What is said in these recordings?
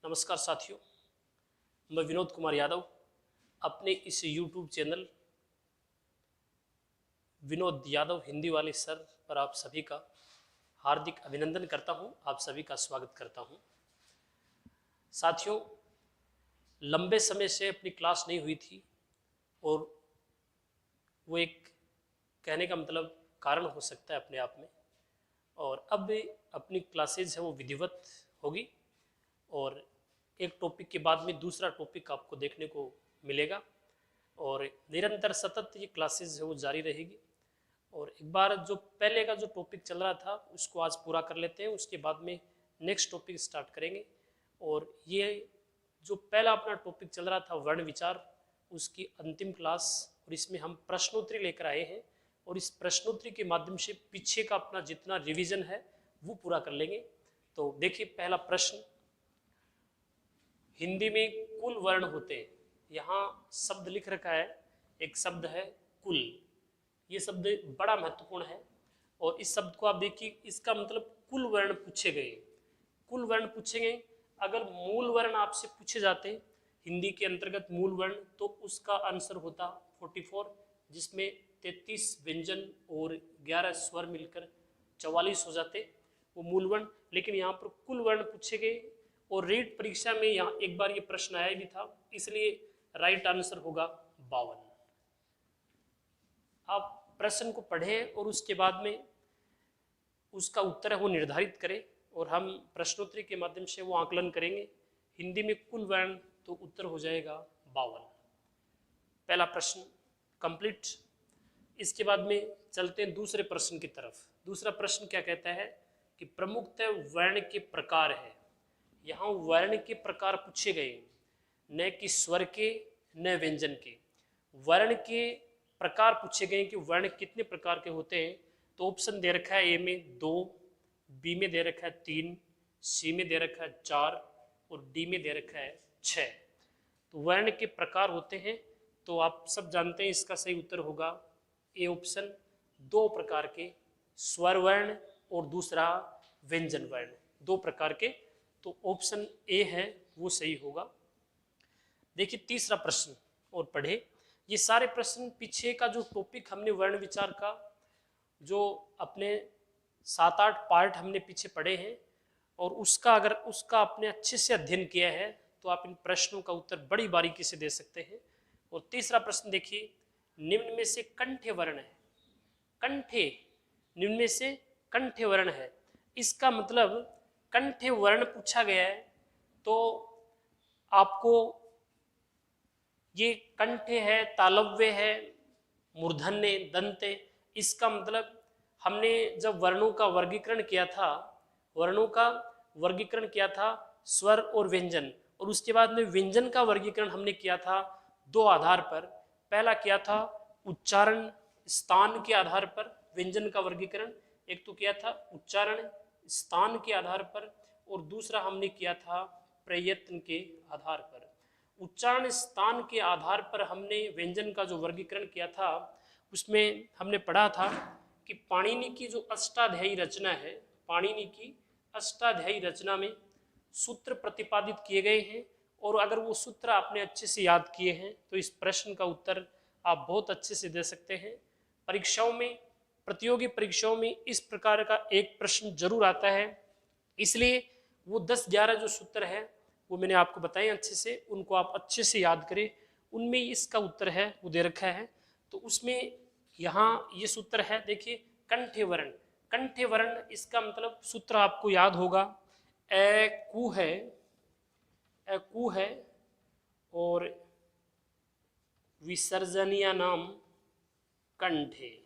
नमस्कार साथियों, मैं विनोद कुमार यादव अपने इस YouTube चैनल विनोद यादव हिंदी वाले सर पर आप सभी का हार्दिक अभिनंदन करता हूं, आप सभी का स्वागत करता हूं। साथियों, लंबे समय से अपनी क्लास नहीं हुई थी और वो एक कहने का मतलब कारण हो सकता है अपने आप में, और अब अपनी क्लासेज है वो विधिवत होगी और एक टॉपिक के बाद में दूसरा टॉपिक आपको देखने को मिलेगा और निरंतर सतत ये क्लासेज है वो जारी रहेगी। और एक बार जो पहले का जो टॉपिक चल रहा था उसको आज पूरा कर लेते हैं, उसके बाद में नेक्स्ट टॉपिक स्टार्ट करेंगे। और ये जो पहला अपना टॉपिक चल रहा था वर्ण विचार, उसकी अंतिम क्लास, और इसमें हम प्रश्नोत्तरी लेकर आए हैं और इस प्रश्नोत्तरी के माध्यम से पीछे का अपना जितना रिवीजन है वो पूरा कर लेंगे। तो देखिए, पहला प्रश्न, हिंदी में कुल वर्ण होते हैं। यहाँ शब्द लिख रखा है, एक शब्द है कुल। ये शब्द बड़ा महत्वपूर्ण है और इस शब्द को आप देखिए, इसका मतलब कुल वर्ण पूछे गए। कुल वर्ण पूछे गए। अगर मूल वर्ण आपसे पूछे जाते हिंदी के अंतर्गत मूल वर्ण, तो उसका आंसर होता 44, जिसमें 33 व्यंजन और 11 स्वर मिलकर 44 हो जाते वो मूल वर्ण। लेकिन यहाँ पर कुल वर्ण पूछे गए और रीट परीक्षा में यहाँ एक बार ये प्रश्न आया भी था, इसलिए राइट आंसर होगा 52। आप प्रश्न को पढ़ें और उसके बाद में उसका उत्तर है वो निर्धारित करें और हम प्रश्नोत्तरी के माध्यम से वो आकलन करेंगे। हिंदी में कुल वर्ण, तो उत्तर हो जाएगा 52। पहला प्रश्न कंप्लीट। इसके बाद में चलते हैं दूसरे प्रश्न की तरफ। दूसरा प्रश्न क्या कहता है कि प्रमुखतः वर्ण के प्रकार है। यहाँ वर्ण के प्रकार पूछे गए, न कि स्वर के न व्यंजन के। वर्ण के प्रकार पूछे गए कि वर्ण कितने प्रकार के होते हैं। तो ऑप्शन दे रखा है ए में 2, बी में दे रखा है 3, सी में दे रखा है 4 और डी में दे रखा है 6। तो वर्ण के प्रकार होते हैं, तो आप सब जानते हैं इसका सही उत्तर होगा ए ऑप्शन, 2 प्रकार के, स्वर वर्ण और दूसरा व्यंजन वर्ण, 2 प्रकार के। तो ऑप्शन ए है वो सही होगा। देखिए तीसरा प्रश्न और पढ़े। ये सारे प्रश्न पीछे का जो टॉपिक हमने वर्ण विचार का जो अपने 7-8 पार्ट हमने पीछे पढ़े हैं और उसका अगर उसका आपने अच्छे से अध्ययन किया है तो आप इन प्रश्नों का उत्तर बड़ी बारीकी से दे सकते हैं। और तीसरा प्रश्न देखिए, निम्न में से कंठ्य वर्ण है। कंठ्य, निम्न में से कंठ्य वर्ण है, इसका मतलब कंठ्य वर्ण पूछा गया है तो आपको ये कंठ्य है, तालव्य है, मूर्धन्य, दंत्य, इसका मतलब हमने जब वर्णों का वर्गीकरण किया था, वर्णों का वर्गीकरण किया था स्वर और व्यंजन, और उसके बाद में व्यंजन का वर्गीकरण हमने किया था 2 आधार पर। पहला किया था उच्चारण स्थान के आधार पर व्यंजन का वर्गीकरण, एक तो किया था उच्चारण स्थान के आधार पर और दूसरा हमने किया था प्रयत्न के आधार पर। उच्चारण स्थान के आधार पर हमने व्यंजन का जो वर्गीकरण किया था उसमें हमने पढ़ा था कि पाणिनि की जो अष्टाध्यायी रचना है, पाणिनि की अष्टाध्यायी रचना में सूत्र प्रतिपादित किए गए हैं और अगर वो सूत्र आपने अच्छे से याद किए हैं तो इस प्रश्न का उत्तर आप बहुत अच्छे से दे सकते हैं। परीक्षाओं में, प्रतियोगी परीक्षाओं में इस प्रकार का एक प्रश्न जरूर आता है, इसलिए वो 10-11 जो सूत्र है वो मैंने आपको बताए अच्छे से, उनको आप अच्छे से याद करें। उनमें इसका उत्तर है वो दे रखा है। तो उसमें यहाँ ये सूत्र है, देखिए कंठ्य वर्ण। कंठ्य वर्ण इसका मतलब सूत्र आपको याद होगा, ए कु है, ए कु है और विसर्जनीय नाम कंठे,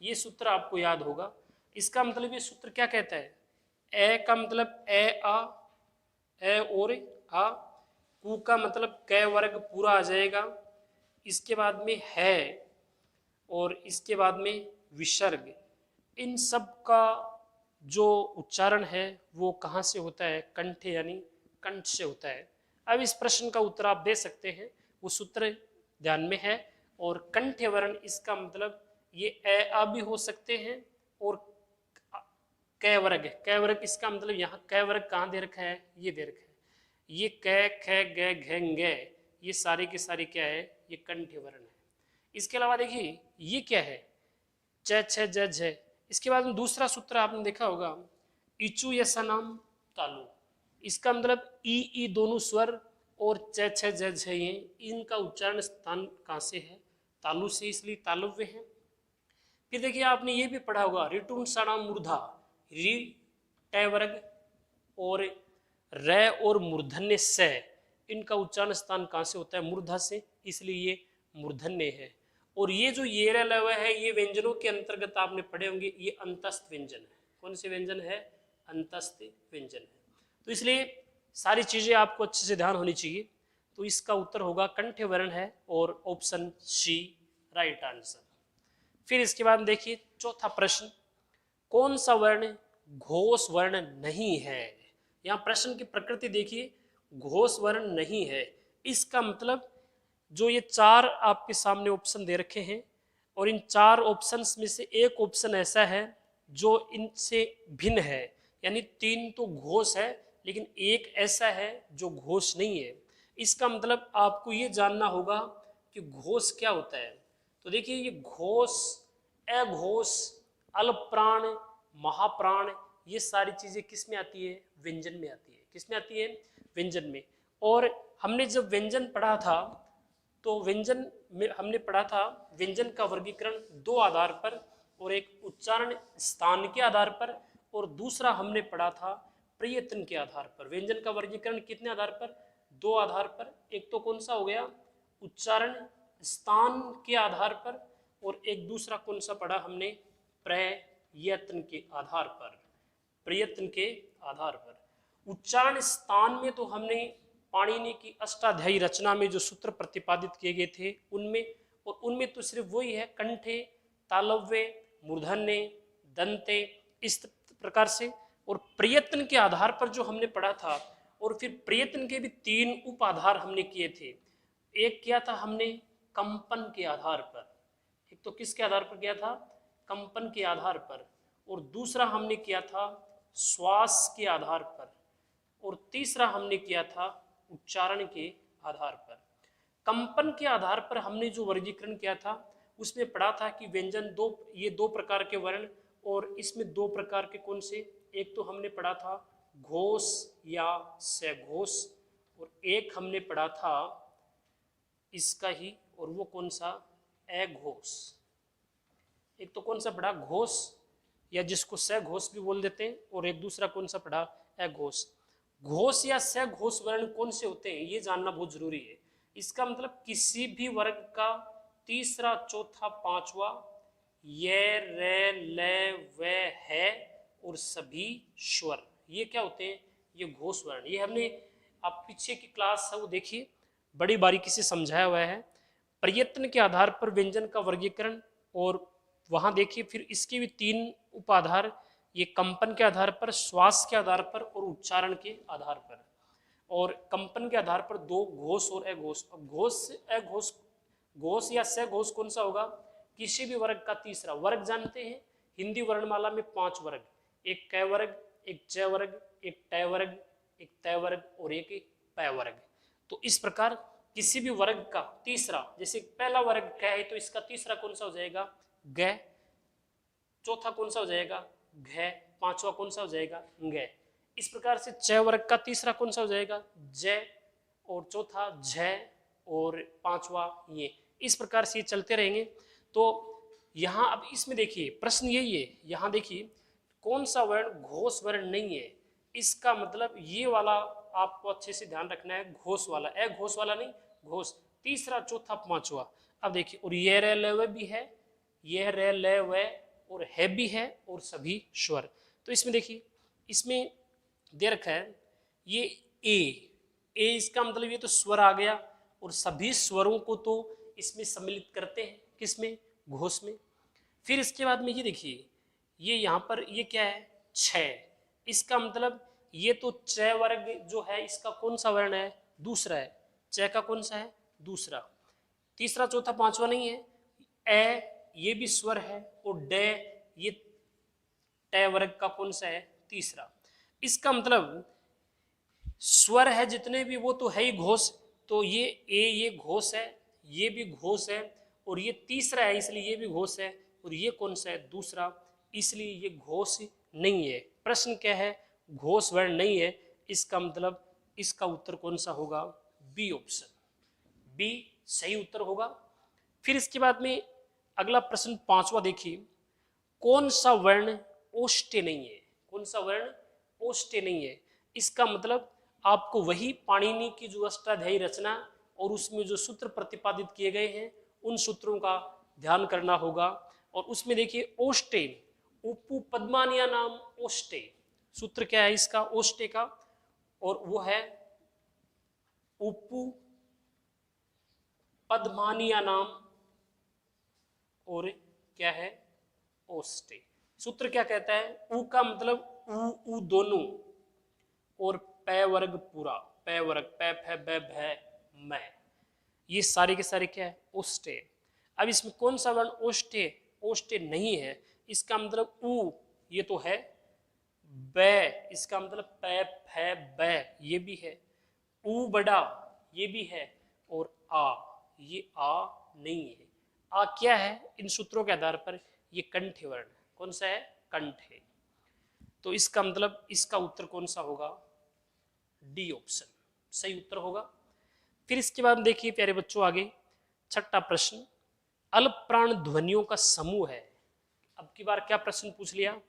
ये सूत्र आपको याद होगा। इसका मतलब ये सूत्र क्या कहता है, ए का मतलब ए आ, ए और आ, कु का मतलब कै वर्ग पूरा आ जाएगा, इसके बाद में है और इसके बाद में विसर्ग। इन सब का जो उच्चारण है वो कहाँ से होता है, कंठे यानी कंठ से होता है। अब इस प्रश्न का उत्तर आप दे सकते हैं, वो सूत्र ध्यान में है। और कंठ्य वर्ण इसका मतलब ये ए आ भी हो सकते हैं और कै वर्ग है। कै वर्ग इसका मतलब यहाँ कै वर्ग कहाँ दे रखा है, ये दे रखा है। ये क ख ग घ ङ, ये सारे के सारे क्या है, ये कंठ वर्ण है। इसके अलावा देखिए ये क्या है, च छ ज झ। इसके बाद में दूसरा सूत्र आपने देखा होगा, इचु यसा नाम तालु। इसका मतलब ई दोनों स्वर और च छ ज झ ये, इनका उच्चारण स्थान कहाँ से है, तालु से, इसलिए तालव्य है। फिर देखिए आपने ये भी पढ़ा होगा, ऋटुन सणाम मूर्धा, री ट वर्ग और र और मूर्धन्य स, इनका उच्चारण स्थान कहाँ से होता है, मूर्धा से, इसलिए ये मूर्धन्य है। और ये जो ये लव है, ये व्यंजनों के अंतर्गत आपने पढ़े होंगे, ये अंतस्थ व्यंजन है। कौन से व्यंजन है, अंतस्थ व्यंजन है। तो इसलिए सारी चीजें आपको अच्छे से ध्यान होनी चाहिए। तो इसका उत्तर होगा कंठ वर्ण है और ऑप्शन सी राइट आंसर। फिर इसके बाद देखिए चौथा प्रश्न, कौन सा वर्ण घोष वर्ण नहीं है। यहाँ प्रश्न की प्रकृति देखिए, घोष वर्ण नहीं है, इसका मतलब जो ये चार आपके सामने ऑप्शन दे रखे हैं और इन चार ऑप्शंस में से एक ऑप्शन ऐसा है जो इनसे भिन्न है, यानी तीन तो घोष है लेकिन एक ऐसा है जो घोष नहीं है। इसका मतलब आपको ये जानना होगा कि घोष क्या होता है। तो देखिए ये घोष, अघोष, अल्पप्राण, महाप्राण, ये सारी चीजें किस में आती है, व्यंजन में आती है। किस में आती है, व्यंजन में। और हमने जब व्यंजन पढ़ा था तो व्यंजन में हमने पढ़ा था व्यंजन का वर्गीकरण दो आधार पर, और एक उच्चारण स्थान के आधार पर और दूसरा हमने पढ़ा था प्रयत्न के आधार पर। व्यंजन का वर्गीकरण कितने आधार पर, दो आधार पर। एक तो कौन सा हो गया, उच्चारण स्थान के आधार पर, और एक दूसरा कौन सा पढ़ा हमने, प्रयत्न के आधार पर। प्रयत्न के आधार पर उच्चारण स्थान में तो हमने पाणिनि की अष्टाध्यायी रचना में जो सूत्र प्रतिपादित किए गए थे उनमें, और उनमें तो सिर्फ वही है कंठे, तालव्य, मूर्धन्य, दंते, इस प्रकार से। और प्रयत्न के आधार पर जो हमने पढ़ा था, और फिर प्रयत्न के भी तीन उप आधार हमने किए थे। एक किया था हमने कंपन के आधार पर, एक तो किसके आधार पर किया था, कंपन के आधार पर, और दूसरा हमने किया था श्वास के आधार पर, और तीसरा हमने किया था उच्चारण के आधार पर। कंपन के आधार पर हमने जो वर्गीकरण किया था उसमें पढ़ा था कि व्यंजन दो, ये दो प्रकार के वर्ण, और इसमें दो प्रकार के कौन से, एक तो हमने पढ़ा था घोष या सघोष, और एक हमने पढ़ा था इसका ही, और वो कौन सा, अघोष। एक तो कौन सा पढ़ा, घोष, या जिसको सघोष भी बोल देते हैं, और एक दूसरा कौन सा पढ़ा, अघोष। घोष या सघोष वर्ण कौन से होते हैं ये जानना बहुत जरूरी है। इसका मतलब किसी भी वर्ग का तीसरा, चौथा, पांचवा, ये, रे, ले, वे, है और सभी स्वर, ये क्या होते हैं, ये घोष वर्ण। ये हमने आप पीछे की क्लास है वो देखिए, बड़ी बारीकी से समझाया हुआ है। प्रयत्न के आधार पर व्यंजन का वर्गीकरण, और वहां देखिए फिर इसके भी तीन उपाधार, ये कंपन के आधार पर, श्वास के आधार पर और उच्चारण के आधार पर। और कंपन के आधार पर दो घोष और अघोष। अब घोष से अघोष, घोष या सघोष कौन सा होगा, किसी भी वर्ग का तीसरा। वर्ग जानते हैं हिंदी वर्णमाला में 5 वर्ग, एक क वर्ग, एक च वर्ग, एक ट वर्ग, एक त वर्ग और एक प वर्ग। तो इस प्रकार किसी भी वर्ग का तीसरा, जैसे पहला वर्ग क है तो इसका तीसरा कौन सा हो जाएगा, ग, चौथा कौन सा हो जाएगा, घ, पांचवा कौन सा हो जाएगा, ङ। इस प्रकार से च वर्ग का तीसरा कौन सा हो जाएगा, ज, और चौथा झ, और पांचवा ये। इस प्रकार से ये चलते रहेंगे। तो यहाँ अब इसमें देखिए प्रश्न यही है, यहाँ देखिए कौन सा वर्ण घोष वर्ण नहीं है। इसका मतलब ये वाला आपको अच्छे से ध्यान रखना है, घोष वाला, अघोष वाला नहीं, घोष, तीसरा, चौथा, पांचवा। अब देखिए, और ये रे ले वे भी है, ये रे ले वे और है भी है, और सभी स्वर। तो इसमें देखिए, इसमें दे रखा है ये ए, इसका मतलब ये तो स्वर आ गया, और सभी स्वरों को तो इसमें सम्मिलित करते हैं, किसमें, घोष में। फिर इसके बाद में ये देखिए, ये यहाँ पर ये क्या है, छ, इसका मतलब ये तो च वर्ग जो है इसका कौन सा वर्ण है, दूसरा है, च का कौन सा है, दूसरा। तीसरा, चौथा, पांचवा नहीं है। ए ये भी स्वर है, और ड ये ट वर्ग का कौन सा है, तीसरा। इसका मतलब स्वर है जितने भी वो तो है ही घोष, तो ये ए ये घोष है, ये भी घोष है, और ये तीसरा है इसलिए ये भी घोष है, और ये कौन सा है दूसरा, इसलिए ये घोष नहीं है। प्रश्न क्या है, घोष वर्ण नहीं है, इसका मतलब इसका उत्तर कौन सा होगा, बी ऑप्शन, बी सही उत्तर होगा। फिर इसके बाद में अगला प्रश्न पांचवा देखिए, कौन सा वर्ण ओष्ठ्य नहीं है, कौन सा वर्ण ओष्ठ्य नहीं है। इसका मतलब आपको वही पाणिनि की जो अष्टाध्यायी रचना और उसमें जो सूत्र प्रतिपादित किए गए हैं उन सूत्रों का ध्यान करना होगा। और उसमें देखिए ओष्ठ्य, उपु पद्मानिया नाम ओष्ठ्य, सूत्र क्या है इसका ओष्ठ्य का, और वो है उपु पद्मानिया नाम, और क्या है ओष्ठ्य। सूत्र क्या कहता है, उ का मतलब उ दोनों, और पै वर्ग पूरा, पै वर्ग पै फै बै भै मैं, ये सारे के सारे क्या है ओष्ठ्य। अब इसमें कौन सा वर्ण ओष्ठ्य, ओष्ठ्य नहीं है, इसका मतलब उ ये तो है, बै इसका मतलब पै फै बै ये भी है, उ बड़ा ये भी है, और आ ये आ नहीं है। आ क्या है, इन सूत्रों के आधार पर ये कंठ वर्ण, कौन सा है कंठ है, तो इसका मतलब इसका उत्तर कौन सा होगा, डी ऑप्शन सही उत्तर होगा। फिर इसके बाद देखिए प्यारे बच्चों आगे छठा प्रश्न, अल्प प्राण ध्वनियों का समूह है। अब की बार क्या प्रश्न पूछ लिया,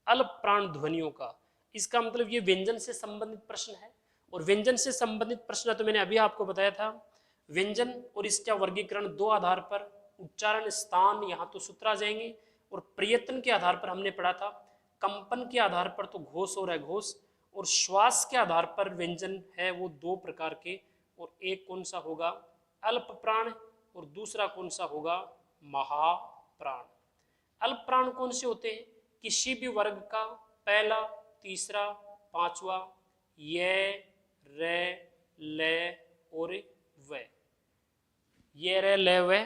अल्प प्राण ध्वनियों का, इसका मतलब ये व्यंजन से संबंधित प्रश्न है, और व्यंजन से संबंधित प्रश्न तो मैंने अभी आपको बताया था, व्यंजन और इसका वर्गीकरण दो आधार पर, उच्चारण स्थान यहाँ तो सूत्र आ जाएंगे, और प्रयत्न के आधार पर हमने पढ़ा था, कंपन के आधार पर तो घोष और अघोष, और श्वास के आधार पर व्यंजन है वो दो प्रकार के, और एक कौन सा होगा अल्प प्राण, और दूसरा कौन सा होगा महाप्राण। अल्प प्राण कौन से होते हैं, किसी भी वर्ग का पहला तीसरा पांचवा, ये रे ले और वे, ये रे ले वे,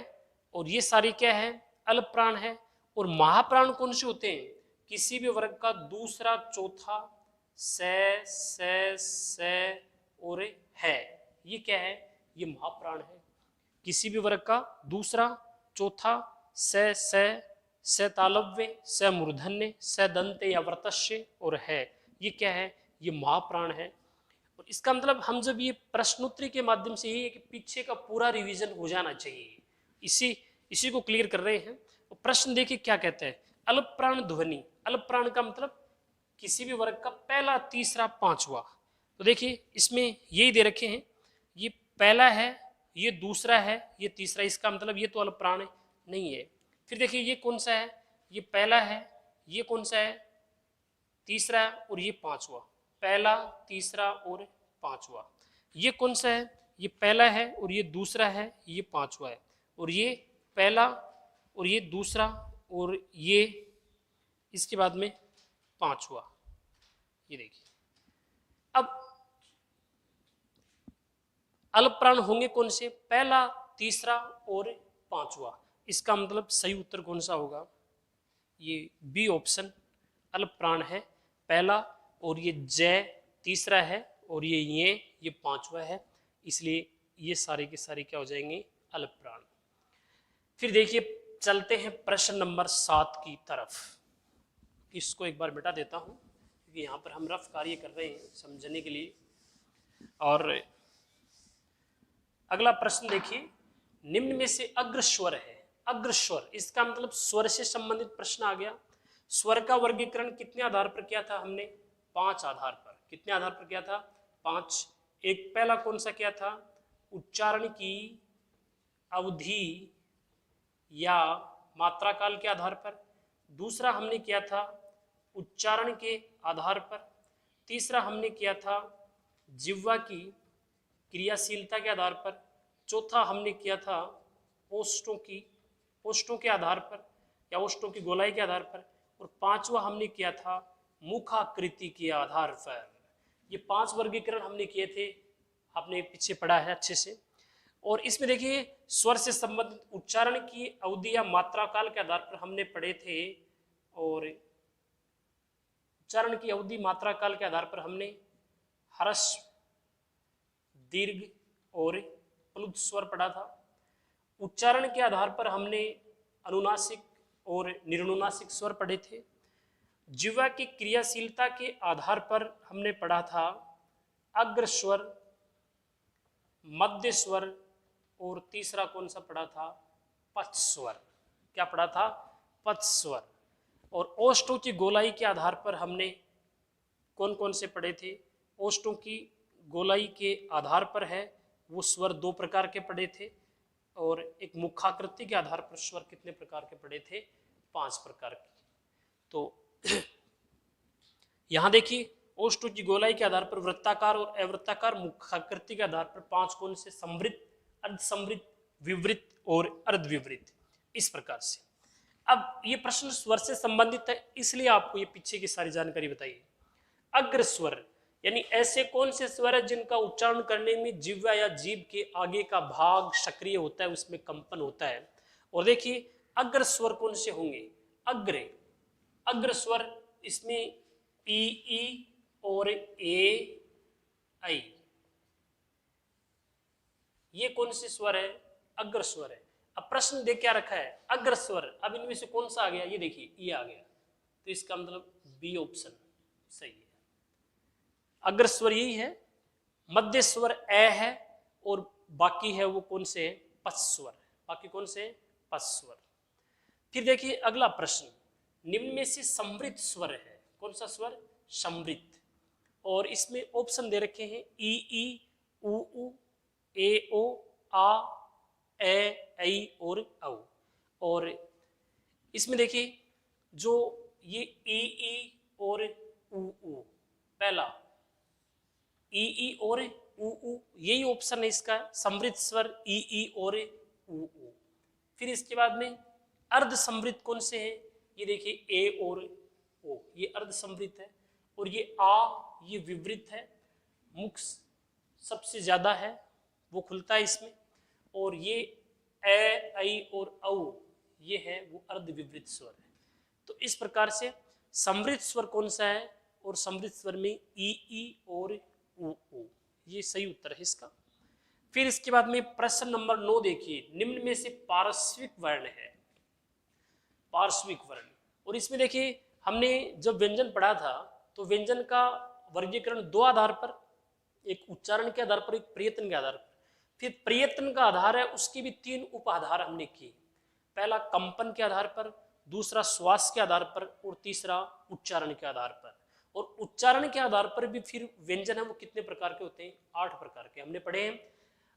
और ये सारी क्या है अल्प प्राण है। और महाप्राण कौन से होते हैं, किसी भी वर्ग का दूसरा चौथा, से और है, ये क्या है ये महाप्राण है। किसी भी वर्ग का दूसरा चौथा, से तालव्य, से मूर्धन्य, से दंत या व्रतस्य और है, ये क्या है ये महाप्राण है। और इसका मतलब हम जब ये प्रश्नोत्तरी के माध्यम से ये कि पीछे का पूरा रिवीजन हो जाना चाहिए, इसी को क्लियर कर रहे हैं। तो प्रश्न देखिए क्या कहते हैं, अल्प प्राण ध्वनि, अल्प प्राण का मतलब किसी भी वर्ग का पहला तीसरा पांचवा, तो देखिए इसमें यही दे रखे हैं, ये पहला है ये दूसरा है ये तीसरा, इसका मतलब ये तो अल्प प्राण नहीं है। फिर देखिए ये कौन सा है, ये पहला है, ये कौन सा है तीसरा, और ये पांचवा, पहला तीसरा और पांचवा, ये कौन सा है ये पहला है और ये दूसरा है ये पांचवा है, और ये पहला और ये दूसरा और ये इसके बाद में पांचवा, ये देखिए। अब अल्प प्राण होंगे कौन से, पहला तीसरा और पांचवा, इसका मतलब सही उत्तर कौन सा होगा, ये बी ऑप्शन अल्प प्राण है पहला, और ये जय तीसरा है, और ये पांचवा है, इसलिए ये सारे के सारे क्या हो जाएंगे अल्प प्राण। फिर देखिए चलते हैं प्रश्न नंबर 7 की तरफ, इसको एक बार मिटा देता हूं क्योंकि यहाँ पर हम रफ कार्य कर रहे हैं समझने के लिए। और अगला प्रश्न देखिए, निम्न में से अग्रस्वर है, अग्रस्वर इसका मतलब स्वर से संबंधित प्रश्न आ गया। स्वर का वर्गीकरण कितने आधार पर किया था हमने, 5 आधार पर, कितने आधार पर किया था 5। एक पहला कौन सा किया था, उच्चारण की अवधि या मात्रा काल के आधार पर, दूसरा हमने किया था उच्चारण के आधार पर, तीसरा हमने किया था जिह्वा की क्रियाशीलता के आधार पर, चौथा हमने किया था ओष्ठों के आधार पर या ओष्ठों की गोलाई के आधार पर, और पांचवा हमने किया था मुखाकृति के आधार पर। ये 5 वर्गीकरण हमने किए थे, आपने पीछे पढ़ा है अच्छे से। और इसमें देखिए स्वर से संबंधित उच्चारण की अवधि या मात्रा काल के आधार पर हमने पढ़े थे, और उच्चारण की अवधि मात्रा काल के आधार पर हमने ह्रस्व दीर्घ और प्लुत स्वर पढ़ा था। उच्चारण के आधार पर हमने अनुनासिक और निरनुनासिक स्वर पढ़े थे। जिह्वा की क्रियाशीलता के आधार पर हमने पढ़ा था अग्र स्वर, मध्य स्वर और तीसरा कौन सा पढ़ा था? पच्छ स्वर। क्या पढ़ा था? पच्छ स्वर। और ओष्ठों की गोलाई के आधार पर हमने कौन कौन से पढ़े थे? ओष्ठों की गोलाई के आधार पर है वो स्वर 2 प्रकार के पढ़े थे, और एक मुखाकृति के आधार पर स्वर कितने प्रकार के पढ़े थे? 5 प्रकार के। तो यहां देखिए, ओष्ठों की गोलाई के आधार पर वृत्ताकार और अवृत्ताकार, मुखाकृति के आधार पर 5 कौन से? समृद्ध, अर्धसमृद्ध, विवृत और अर्धविवृत। इस प्रकार से अब ये प्रश्न स्वर से संबंधित है, इसलिए आपको ये पीछे की सारी जानकारी बताइए। अग्र स्वर यानी ऐसे कौन से स्वर है जिनका उच्चारण करने में जिह्वा या जीभ के आगे का भाग सक्रिय होता है, उसमें कंपन होता है। और देखिए अग्र स्वर कौन से होंगे? अग्र स्वर, इसमें ई ई और ए आई, ये कौन से स्वर है? अग्र स्वर है। अब प्रश्न देख क्या रखा है? अग्र स्वर। अब इनमें से कौन सा आ गया? ये देखिए ये आ गया, तो इसका मतलब बी ऑप्शन सही है। अग्र स्वर यही है, मध्य स्वर ए है, और बाकी है वो कौन से? पच्छ स्वर। बाकी कौन से? पच्छ स्वर। फिर देखिए अगला प्रश्न, निम्न में से समृद्ध स्वर है। कौन सा स्वर? समृद्ध। और इसमें ऑप्शन दे रखे हैं ई ई, उ उ, ए ओ, आ, ए ऐ और औ। और इसमें देखिए जो ये ई ई और उ उ, पहला ई ई और उ उ, यही ऑप्शन है इसका, समृद्ध स्वर ई ई और उ उ। फिर इसके बाद में अर्ध समृद्ध कौन से हैं? ये देखिए ए और ओ, ये अर्ध समृद्ध है। और ये आ, ये विवृत है, मुख सबसे ज्यादा है वो खुलता है इसमें। और ये ए ऐ और औ, ये है वो अर्ध विवृत स्वर है। तो इस प्रकार से समृद्ध स्वर कौन सा है? और समृद्ध स्वर में ई ई और उ उ, ये सही उत्तर है इसका। फिर इसके बाद में प्रश्न नंबर 9 देखिए, निम्न में से पार्श्विक वर्ण है। पार्श्विक वर्ण, और इसमें देखिए हमने जब व्यंजन पढ़ा था तो व्यंजन का वर्गीकरण 2 आधार पर, एक उच्चारण के आधार पर, एक प्रयत्न के आधार पर। फिर प्रयत्न का आधार है उसकी भी 3 उप आधार हमने किए। पहला कंपन के आधार पर, दूसरा श्वास के आधार पर, और तीसरा उच्चारण के आधार पर। और उच्चारण के आधार पर भी फिर व्यंजन है वो कितने प्रकार के होते हैं? 8 प्रकार के हमने पढ़े हैं।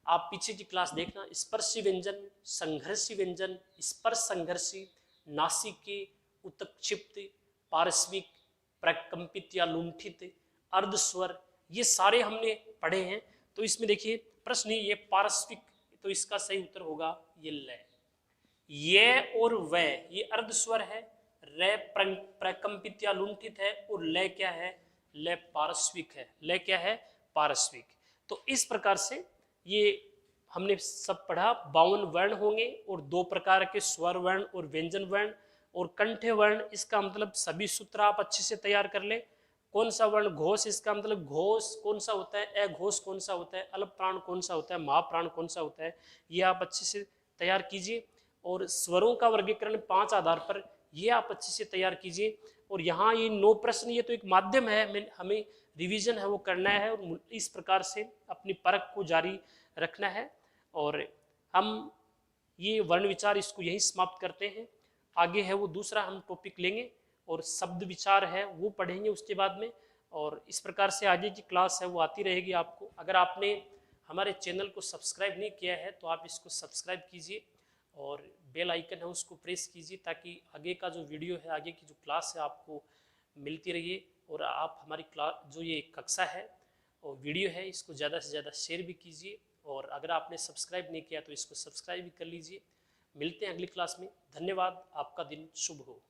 आप पीछे की क्लास देखना। स्पर्शी व्यंजन, संघर्षी व्यंजन, स्पर्श संघर्षी, नासिके, उत्क्षिप्त, पार्श्विक, प्रकंपित या लुंठित, अर्धस्वर, ये सारे हमने पढ़े हैं। तो इसमें देखिए प्रश्न ये पार्श्विक, तो इसका सही उत्तर होगा ये लय। ये और वह, ये अर्धस्वर है, रे प्रकंपित या लुंठित है, और लय क्या है? लय पार्श्विक है। लय क्या है? पार्श्विक। तो इस प्रकार से ये हमने सब पढ़ा। 52 वर्ण होंगे और 2 प्रकार के स्वर वर्ण और व्यंजन वर्ण और कंठ वर्ण। इसका मतलब सभी सूत्र आप अच्छे से तैयार कर ले। कौन सा वर्ण? घोष। इसका मतलब घोष कौन सा होता है, अघोष कौन सा होता है, अल्प प्राण कौन सा होता है, महाप्राण कौन सा होता है, ये आप अच्छे से तैयार कीजिए। और स्वरों का वर्गीकरण 5 आधार पर, ये आप अच्छे से तैयार कीजिए। और यहाँ ये 9 प्रश्न, ये तो एक माध्यम है, हमें रिवीजन है वो करना है, और इस प्रकार से अपनी परख को जारी रखना है। और हम ये वर्ण विचार इसको यहीं समाप्त करते हैं। आगे है वो दूसरा हम टॉपिक लेंगे, और शब्द विचार है वो पढ़ेंगे उसके बाद में। और इस प्रकार से आगे की क्लास है वो आती रहेगी आपको। अगर आपने हमारे चैनल को सब्सक्राइब नहीं किया है तो आप इसको सब्सक्राइब कीजिए, और बेल आइकन है उसको प्रेस कीजिए, ताकि आगे का जो वीडियो है, आगे की जो क्लास है आपको मिलती रहिए। और आप हमारी क्लास जो ये कक्षा है और वीडियो है, इसको ज़्यादा से ज़्यादा शेयर भी कीजिए। और अगर आपने सब्सक्राइब नहीं किया तो इसको सब्सक्राइब भी कर लीजिए। मिलते हैं अगली क्लास में। धन्यवाद। आपका दिन शुभ हो।